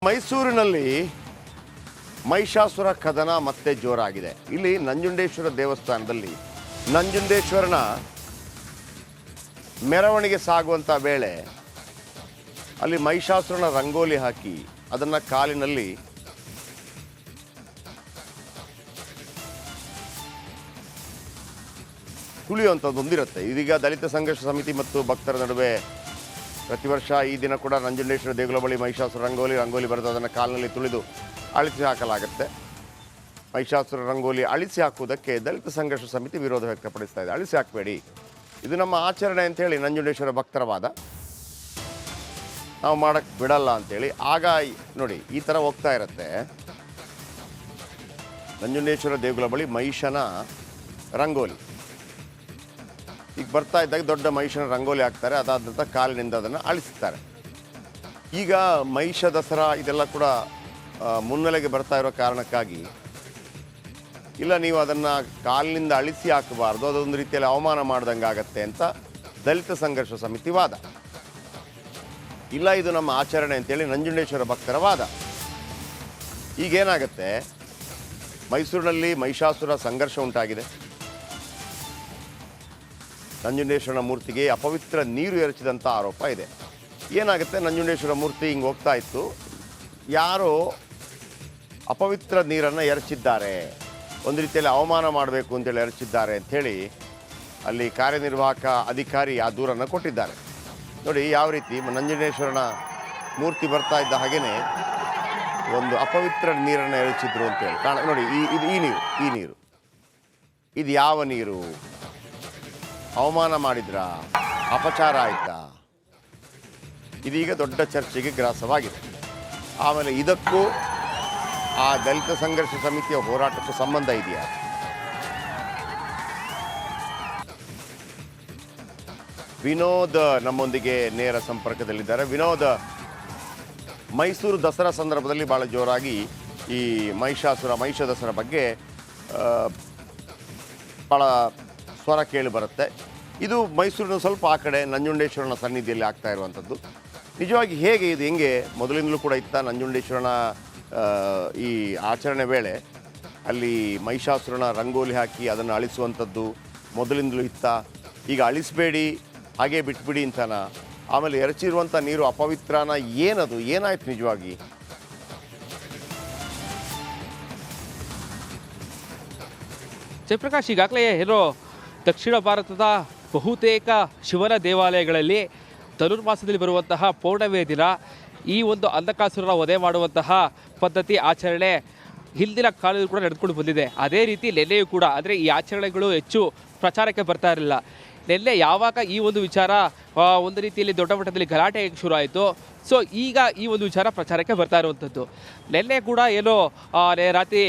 ಮೈಸೂರಿನಲ್ಲಿ ಮಹಿಷಾಸುರ ಕದನ ಮತ್ತೆ ಜೋರಾಗಿದೆ. ಇಲ್ಲಿ ನಂಜುಂಡೇಶ್ವರ ದೇವಸ್ಥಾನದಲ್ಲಿ ನಂಜುಂಡೇಶ್ವರನ ಮೆರವಣಿಗೆ ಸಾಗುವಂಥ ವೇಳೆ ಅಲ್ಲಿ ಮಹಿಷಾಸುರನ ರಂಗೋಲಿ ಹಾಕಿ ಅದನ್ನು ಕಾಲಿನಲ್ಲಿ ತುಳಿಯುವಂಥದ್ದು ಒಂದಿರುತ್ತೆ. ಇದೀಗ ದಲಿತ ಸಂಘರ್ಷ ಸಮಿತಿ ಮತ್ತು ಭಕ್ತರ ನಡುವೆ ಪ್ರತಿ ವರ್ಷ ಈ ದಿನ ಕೂಡ ನಂಜುಂಡೇಶ್ವರ ದೇಗುಲ ಬಳಿ ಮಹಿಷಾಸುರ ರಂಗೋಲಿ ಬರೆದು ಅದನ್ನು ಕಾಲಿನಲ್ಲಿ ತುಳಿದು ಅಳಿಸಿ ಹಾಕಲಾಗುತ್ತೆ. ಮಹಿಷಾಸುರ ರಂಗೋಲಿ ಅಳಿಸಿ ಹಾಕುವುದಕ್ಕೆ ದಲಿತ ಸಂಘರ್ಷ ಸಮಿತಿ ವಿರೋಧ ವ್ಯಕ್ತಪಡಿಸ್ತಾ ಇದೆ. ಅಳಿಸಿ ಹಾಕಬೇಡಿ, ಇದು ನಮ್ಮ ಆಚರಣೆ ಅಂತೇಳಿ ನಂಜುಂಡೇಶ್ವರ ಭಕ್ತರ ವಾದ. ನಾವು ಮಾಡೋಕ್ಕೆ ಬಿಡಲ್ಲ ಅಂಥೇಳಿ. ಆಗ ನೋಡಿ ಈ ಥರ ಹೋಗ್ತಾ ಇರುತ್ತೆ. ನಂಜುಂಡೇಶ್ವರ ದೇಗುಲ ಬಳಿ ಮಹಿಷನ ರಂಗೋಲಿ ಈಗ ಬರ್ತಾ ಇದ್ದಾಗ ದೊಡ್ಡ ಮಹಿಷನ ರಂಗೋಲಿ ಹಾಕ್ತಾರೆ. ಅದಾದ ನಂತರ ಕಾಲಿನಿಂದ ಅದನ್ನು ಅಳಿಸ್ತಾರೆ. ಈಗ ಮಹಿಷ ದಸರಾ ಇದೆಲ್ಲ ಕೂಡ ಮುನ್ನೆಲೆಗೆ ಬರ್ತಾ ಇರೋ ಕಾರಣಕ್ಕಾಗಿ ಇಲ್ಲ, ನೀವು ಅದನ್ನು ಕಾಲಿನಿಂದ ಅಳಿಸಿ ಹಾಕಬಾರ್ದು, ಅದೊಂದು ರೀತಿಯಲ್ಲಿ ಅವಮಾನ ಮಾಡ್ದಂಗೆ ಆಗತ್ತೆ ಅಂತ ದಲಿತ ಸಂಘರ್ಷ ಸಮಿತಿ ವಾದ. ಇಲ್ಲ, ಇದು ನಮ್ಮ ಆಚರಣೆ ಅಂತೇಳಿ ನಂಜುಂಡೇಶ್ವರ ಭಕ್ತರ ವಾದ. ಈಗೇನಾಗತ್ತೆ, ಮೈಸೂರಿನಲ್ಲಿ ಮಹಿಷಾಸುರ ಸಂಘರ್ಷ ಉಂಟಾಗಿದೆ. ನಂಜುಂಡೇಶ್ವರನ ಮೂರ್ತಿಗೆ ಅಪವಿತ್ರ ನೀರು ಎರಚಿದಂಥ ಆರೋಪ ಇದೆ. ಏನಾಗುತ್ತೆ, ನಂಜುಂಡೇಶ್ವರ ಮೂರ್ತಿ ಹಿಂಗೆ ಹೋಗ್ತಾ ಇತ್ತು, ಯಾರೋ ಅಪವಿತ್ರ ನೀರನ್ನು ಎರಚಿದ್ದಾರೆ, ಒಂದು ರೀತಿಯಲ್ಲಿ ಅವಮಾನ ಮಾಡಬೇಕು ಅಂತೇಳಿ ಎರಚಿದ್ದಾರೆ ಅಂಥೇಳಿ ಅಲ್ಲಿ ಕಾರ್ಯನಿರ್ವಾಹಕ ಅಧಿಕಾರಿ ಆ ದೂರನ್ನು ಕೊಟ್ಟಿದ್ದಾರೆ. ನೋಡಿ ಯಾವ ರೀತಿ ನಂಜುಂಡೇಶ್ವರನ ಮೂರ್ತಿ ಬರ್ತಾ ಇದ್ದ ಹಾಗೆಯೇ ಒಂದು ಅಪವಿತ್ರ ನೀರನ್ನು ಎರಚಿದ್ರು ಅಂತೇಳಿ ನೋಡಿ. ಈ ನೀರು ಇದು ಯಾವ ನೀರು? ಅವಮಾನ ಮಾಡಿದ್ರಾ? ಅಪಚಾರ ಆಯ್ತಾ? ಇದೀಗ ದೊಡ್ಡ ಚರ್ಚೆಗೆ ಗ್ರಾಸವಾಗಿದೆ. ಆಮೇಲೆ ಇದಕ್ಕೂ ಆ ದಲಿತ ಸಂಘರ್ಷ ಸಮಿತಿಯ ಹೋರಾಟಕ್ಕೂ ಸಂಬಂಧ ಇದೆಯಾ? ವಿನೋದ್ ನಮ್ಮೊಂದಿಗೆ ನೇರ ಸಂಪರ್ಕದಲ್ಲಿದ್ದಾರೆ. ವಿನೋದ್, ಮೈಸೂರು ದಸರಾ ಸಂದರ್ಭದಲ್ಲಿ ಭಾಳ ಜೋರಾಗಿ ಈ ಮಹಿಷ ದಸರಾ ಬಗ್ಗೆ ಭಾಳ ಸ್ವರ ಕೇಳಿ ಬರುತ್ತೆ. ಇದು ಮೈಸೂರಿನ ಸ್ವಲ್ಪ ಆ ಕಡೆ ನಂಜುಂಡೇಶ್ವರನ ಸನ್ನಿಧಿಯಲ್ಲಿ ಆಗ್ತಾ ಇರುವಂಥದ್ದು. ನಿಜವಾಗಿ ಹೇಗೆ ಇದು, ಹೆಂಗೆ ಮೊದಲಿಂದಲೂ ಕೂಡ ಇತ್ತ ನಂಜುಂಡೇಶ್ವರನ ಈ ಆಚರಣೆ ವೇಳೆ ಅಲ್ಲಿ ಮಹಿಷಾಸುರನ ರಂಗೋಲಿ ಹಾಕಿ ಅದನ್ನು ಅಳಿಸುವಂಥದ್ದು ಮೊದಲಿಂದಲೂ ಇತ್ತ? ಈಗ ಅಳಿಸಬೇಡಿ, ಹಾಗೆ ಬಿಟ್ಬಿಡಿ ಅಂತನ? ಆಮೇಲೆ ಎರಚಿರುವಂಥ ನೀರು ಅಪವಿತ್ರನ? ಏನದು, ಏನಾಯ್ತು ನಿಜವಾಗಿ? ಜಯಪ್ರಕಾಶ್, ಈಗಾಗಲೇ ಏನೋ ದಕ್ಷಿಣ ಭಾರತದ ಬಹುತೇಕ ಶಿವನ ದೇವಾಲಯಗಳಲ್ಲಿ ಧನುರ್ಮಾಸದಲ್ಲಿ ಬರುವಂತಹ ಪೌರ್ಣಮಿಯ ದಿನ ಈ ಒಂದು ಅಂಧಕಾಸುರನ ವಧೆ ಮಾಡುವಂತಹ ಪದ್ಧತಿ ಆಚರಣೆ ಹಿಂದಿನ ಕಾಲದಲ್ಲಿ ಕೂಡ ನಡೆದುಕೊಂಡು ಬಂದಿದೆ. ಅದೇ ರೀತಿ ನೆನ್ನೆಯೂ ಕೂಡ, ಅಂದರೆ ಈ ಆಚರಣೆಗಳು ಹೆಚ್ಚು ಪ್ರಚಾರಕ್ಕೆ ಬರ್ತಾ ಇರಲಿಲ್ಲ. ನೆನ್ನೆ ಯಾವಾಗ ಈ ಒಂದು ವಿಚಾರ ಒಂದು ರೀತಿಯಲ್ಲಿ ದೊಡ್ಡ ಮಟ್ಟದಲ್ಲಿ ಗಲಾಟೆ ಶುರು ಆಯಿತು, ಸೊ ಈಗ ಈ ಒಂದು ವಿಚಾರ ಪ್ರಚಾರಕ್ಕೆ ಬರ್ತಾ ಇರುವಂಥದ್ದು. ನೆನ್ನೆ ಕೂಡ ಏನೋ ರಾತ್ರಿ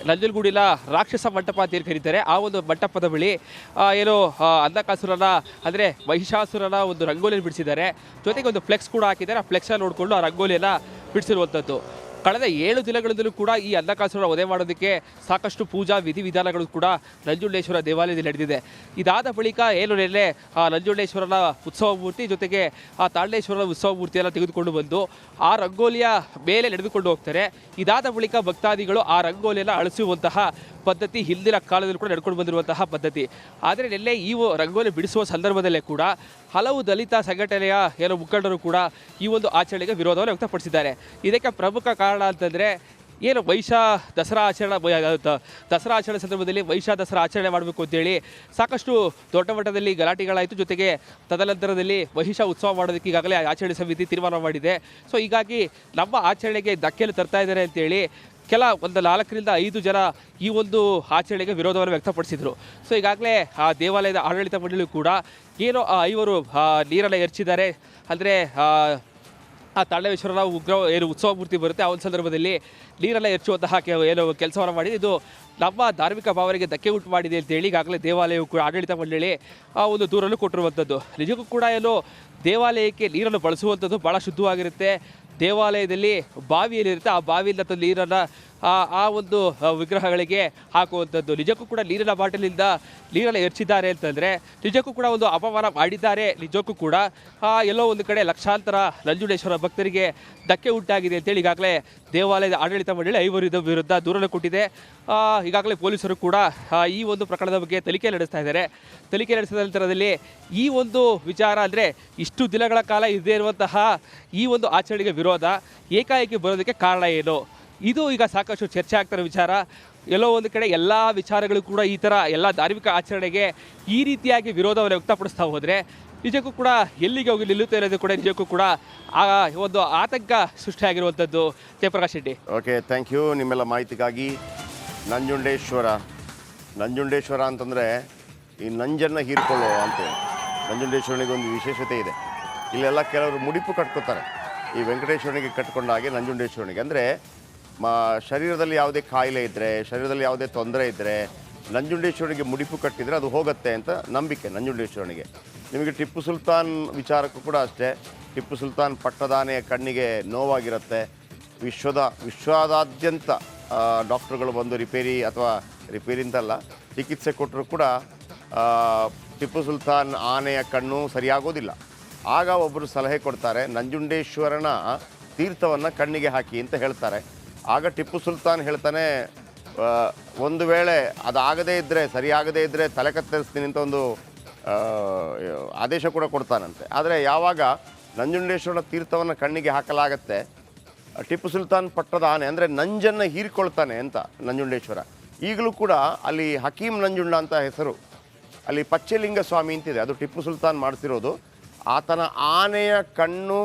ನಂಜನಗೂಡಿನ ರಾಕ್ಷಸ ಮಂಟಪ ಅಂತ ಏನು ಕರೀತಾರೆ, ಆ ಒಂದು ಮಂಟಪದ ಬಳಿ ಏನೋ ಅಂಧಕಾಸುರನ ಅಂದರೆ ಮಹಿಷಾಸುರನ ಒಂದು ರಂಗೋಲಿಯನ್ನು ಬಿಡಿಸಿದ್ದಾರೆ. ಜೊತೆಗೆ ಒಂದು ಫ್ಲೆಕ್ಸ್ ಕೂಡ ಹಾಕಿದ್ದಾರೆ. ಆ ಫ್ಲೆಕ್ಸನ್ನು ನೋಡಿಕೊಂಡು ಆ ರಂಗೋಲಿಯನ್ನು ಬಿಡಿಸಿರುವಂಥದ್ದು. ಕಳೆದ 7 ದಿನಗಳಿಂದಲೂ ಕೂಡ ಈ ಅಂಧಕಾಸುರನ ವಧೆ ಮಾಡೋದಕ್ಕೆ ಸಾಕಷ್ಟು ಪೂಜಾ ವಿಧಿವಿಧಾನಗಳು ಕೂಡ ನಂಜುಂಡೇಶ್ವರ ದೇವಾಲಯದಲ್ಲಿ ನಡೆದಿದೆ. ಇದಾದ ಬಳಿಕ ಏನು ನೆನ್ನೆ ನಂಜುಂಡೇಶ್ವರನ ಉತ್ಸವ ಮೂರ್ತಿ ಜೊತೆಗೆ ಆ ತಾಳೇಶ್ವರನ ಉತ್ಸವ ಮೂರ್ತಿಯನ್ನು ತೆಗೆದುಕೊಂಡು ಬಂದು ಆ ರಂಗೋಲಿಯ ಮೇಲೆ ನಡೆದುಕೊಂಡು ಹೋಗ್ತಾರೆ. ಇದಾದ ಬಳಿಕ ಭಕ್ತಾದಿಗಳು ಆ ರಂಗೋಲಿಯನ್ನು ಅಳಿಸುವಂತಹ ಪದ್ಧತಿ ಹಿಂದಿನ ಕಾಲದಲ್ಲಿ ಕೂಡ ನಡ್ಕೊಂಡು ಬಂದಿರುವಂತಹ ಪದ್ಧತಿ. ಆದರೆ ನೆನ್ನೆ ಈ ರಂಗೋಲಿ ಬಿಡಿಸುವ ಸಂದರ್ಭದಲ್ಲೇ ಕೂಡ ಹಲವು ದಲಿತ ಸಂಘಟನೆಯ ಏನೋ ಮುಖಂಡರು ಕೂಡ ಈ ಒಂದು ಆಚರಣೆಗೆ ವಿರೋಧವನ್ನು ವ್ಯಕ್ತಪಡಿಸಿದ್ದಾರೆ. ಇದಕ್ಕೆ ಪ್ರಮುಖ ಕಾರಣ ಅಂತಂದರೆ ಏನು ದಸರಾ ಆಚರಣೆ ಸಂದರ್ಭದಲ್ಲಿ ದಸರಾ ಆಚರಣೆ ಮಾಡಬೇಕು ಅಂತೇಳಿ ಸಾಕಷ್ಟು ದೊಡ್ಡ ಮಟ್ಟದಲ್ಲಿ ಗಲಾಟೆಗಳಾಯಿತು. ಜೊತೆಗೆ ತದನಂತರದಲ್ಲಿ ಮಹಿಷ ಉತ್ಸವ ಮಾಡೋದಕ್ಕೆ ಈಗಾಗಲೇ ಆಚರಣೆ ಸಮಿತಿ ತೀರ್ಮಾನ ಮಾಡಿದೆ. ಸೊ ಹೀಗಾಗಿ ನಮ್ಮ ಆಚರಣೆಗೆ ಧಕ್ಕೆಯಲ್ಲಿ ತರ್ತಾ ಇದ್ದಾರೆ ಅಂತೇಳಿ ಒಂದು 4 ರಿಂದ 5 ಜನ ಈ ಒಂದು ಆಚರಣೆಗೆ ವಿರೋಧವನ್ನು ವ್ಯಕ್ತಪಡಿಸಿದರು. ಸೊ ಈಗಾಗಲೇ ಆ ದೇವಾಲಯದ ಆಡಳಿತ ಮಂಡಳಿ ಕೂಡ ಏನೋ 5 ನೀರನ್ನು ಎರಚಿದ್ದಾರೆ. ಅಂದರೆ ಆ ತಾಳೇಶ್ವರನ ಏನು ಉತ್ಸವ ಮೂರ್ತಿ ಬರುತ್ತೆ, ಆ ಒಂದು ಸಂದರ್ಭದಲ್ಲಿ ನೀರೆಲ್ಲ ಎರಚುವಂತಹ ಏನೋ ಕೆಲಸವನ್ನು ಮಾಡಿದೆ. ಇದು ನಮ್ಮ ಧಾರ್ಮಿಕ ಭಾವನೆಗೆ ಧಕ್ಕೆ ಉಂಟು ಮಾಡಿದೆ ಅಂತೇಳಿ ಈಗಾಗಲೇ ದೇವಾಲಯವು ಕೂಡ ಆಡಳಿತ ಮಂಡಳಿ ಒಂದು ದೂರನ್ನು ಕೊಟ್ಟಿರುವಂಥದ್ದು. ನಿಜಕ್ಕೂ ಕೂಡ ಏನು ದೇವಾಲಯಕ್ಕೆ ನೀರನ್ನು ಬಳಸುವಂಥದ್ದು ಭಾಳ ಶುದ್ಧವಾಗಿರುತ್ತೆ. ದೇವಾಲಯದಲ್ಲಿ ಬಾವಿಯಲ್ಲಿರುತ್ತೆ, ಆ ಬಾವಿಯಿಂದ ತಂದು ನೀರನ್ನು ಆ ಒಂದು ವಿಗ್ರಹಗಳಿಗೆ ಹಾಕುವಂಥದ್ದು. ನಿಜಕ್ಕೂ ಕೂಡ ನೀರಿನ ಬಾಟಲಿಂದ ನೀರನ್ನು ಎರಚಿದ್ದಾರೆ ಅಂತಂದರೆ ನಿಜಕ್ಕೂ ಕೂಡ ಒಂದು ಅಪಮಾನ ಮಾಡಿದ್ದಾರೆ. ನಿಜಕ್ಕೂ ಕೂಡ ಎಲ್ಲೋ ಒಂದು ಕಡೆ ಲಕ್ಷಾಂತರ ನಂಜುಂಡೇಶ್ವರ ಭಕ್ತರಿಗೆ ಧಕ್ಕೆ ಉಂಟಾಗಿದೆ ಅಂತೇಳಿ ಈಗಾಗಲೇ ದೇವಾಲಯದ ಆಡಳಿತ ಮಂಡಳಿ 5 ವಿರುದ್ಧ ದೂರನ್ನು ಕೊಟ್ಟಿದೆ. ಈಗಾಗಲೇ ಪೊಲೀಸರು ಕೂಡ ಈ ಒಂದು ಪ್ರಕರಣದ ಬಗ್ಗೆ ತನಿಖೆ ನಡೆಸ್ತಾ ಇದ್ದಾರೆ. ತನಿಖೆ ನಡೆಸಿದ ನಂತರದಲ್ಲಿ ಈ ಒಂದು ವಿಚಾರ ಅಂದರೆ ಇಷ್ಟು ದಿನಗಳ ಕಾಲ ಇದ್ದೇ ಇರುವಂತಹ ಈ ಒಂದು ಆಚರಣೆಗೆ ವಿರೋಧ ಏಕಾಏಕಿ ಬರೋದಕ್ಕೆ ಕಾರಣ ಏನು, ಇದು ಈಗ ಸಾಕಷ್ಟು ಚರ್ಚೆ ಆಗ್ತಿರೋ ವಿಚಾರ. ಎಲ್ಲೋ ಒಂದು ಕಡೆ ಎಲ್ಲ ವಿಚಾರಗಳು ಕೂಡ ಈ ಥರ ಎಲ್ಲ ಧಾರ್ಮಿಕ ಆಚರಣೆಗೆ ಈ ರೀತಿಯಾಗಿ ವಿರೋಧವನ್ನು ವ್ಯಕ್ತಪಡಿಸ್ತಾ ಹೋದರೆ ನಿಜಕ್ಕೂ ಕೂಡ ಎಲ್ಲಿಗೆ ಹೋಗಿ ನಿಲ್ಲುತ್ತೆ ಅನ್ನೋದು ಕೂಡ ನಿಜಕ್ಕೂ ಕೂಡ ಒಂದು ಆತಂಕ ಸೃಷ್ಟಿಯಾಗಿರುವಂಥದ್ದು. Jayaprakash Shetty. Okay, thank you ನಿಮ್ಮೆಲ್ಲ ಮಾಹಿತಿಗಾಗಿ. ನಂಜುಂಡೇಶ್ವರ ಅಂತಂದರೆ ಈ ನಂಜನ್ನು ಹೀರ್ಕೊಳ್ಳೋ ಅಂತೇಳಿ ನಂಜುಂಡೇಶ್ವರನಿಗೆ ಒಂದು ವಿಶೇಷತೆ ಇದೆ. ಇಲ್ಲೆಲ್ಲ ಕೆಲವರು ಮುಡಿಪು ಕಟ್ಕೋತಾರೆ. ಈ ವೆಂಕಟೇಶ್ವರನಿಗೆ ಕಟ್ಕೊಂಡ ಹಾಗೆ ನಂಜುಂಡೇಶ್ವರನಿಗೆ ಅಂದರೆ ಶರೀರದಲ್ಲಿ ಯಾವುದೇ ಕಾಯಿಲೆ ಇದ್ದರೆ, ಶರೀರದಲ್ಲಿ ಯಾವುದೇ ತೊಂದರೆ ಇದ್ದರೆ ನಂಜುಂಡೇಶ್ವರನಿಗೆ ಮುಡಿಪು ಕಟ್ಟಿದರೆ ಅದು ಹೋಗುತ್ತೆ ಅಂತ ನಂಬಿಕೆ ನಂಜುಂಡೇಶ್ವರನಿಗೆ. ನಿಮಗೆ ಟಿಪ್ಪು ಸುಲ್ತಾನ್ ವಿಚಾರಕ್ಕೂ ಕೂಡ ಅಷ್ಟೇ. ಟಿಪ್ಪು ಸುಲ್ತಾನ್ ಪಟ್ಟದಾನೆಯ ಕಣ್ಣಿಗೆ ನೋವಾಗಿರುತ್ತೆ. ವಿಶ್ವದಾದ್ಯಂತ ಡಾಕ್ಟ್ರುಗಳು ಬಂದು ರಿಪೇರಿ ಅಂತಲ್ಲ, ಚಿಕಿತ್ಸೆ ಕೊಟ್ಟರು ಕೂಡ ಟಿಪ್ಪು ಸುಲ್ತಾನ್ ಆನೆಯ ಕಣ್ಣು ಸರಿಯಾಗೋದಿಲ್ಲ. ಆಗ ಒಬ್ಬರು ಸಲಹೆ ಕೊಡ್ತಾರೆ, ನಂಜುಂಡೇಶ್ವರನ ತೀರ್ಥವನ್ನು ಕಣ್ಣಿಗೆ ಹಾಕಿ ಅಂತ ಹೇಳ್ತಾರೆ. ಆಗ ಟಿಪ್ಪು ಸುಲ್ತಾನ್ ಹೇಳ್ತಾನೆ, ಒಂದು ವೇಳೆ ಅದಾಗದೇ ಇದ್ದರೆ, ಸರಿಯಾಗದೇ ಇದ್ದರೆ ತಲೆ ಕತ್ತರಿಸ್ತೀನಿ ಅಂತ ಒಂದು ಆದೇಶ ಕೂಡ ಕೊಡ್ತಾನಂತೆ. ಆದರೆ ಯಾವಾಗ ನಂಜುಂಡೇಶ್ವರನ ತೀರ್ಥವನ್ನು ಕಣ್ಣಿಗೆ ಹಾಕಲಾಗತ್ತೆ, ಟಿಪ್ಪು ಸುಲ್ತಾನ್ ಪಟ್ಟದ ಆನೆ ಅಂದರೆ ನಂಜನ್ನು ಹೀರಿಕೊಳ್ತಾನೆ ಅಂತ ನಂಜುಂಡೇಶ್ವರ. ಈಗಲೂ ಕೂಡ ಅಲ್ಲಿ ಹಕೀಂ ನಂಜುಂಡ ಅಂತ ಹೆಸರು, ಅಲ್ಲಿ ಪಚ್ಚಲಿಂಗ ಸ್ವಾಮಿ ಅಂತಿದೆ, ಅದು ಟಿಪ್ಪು ಸುಲ್ತಾನ್ ಮಾಡಿಸಿರೋದು. ಆತನ ಆನೆಯ ಕಣ್ಣು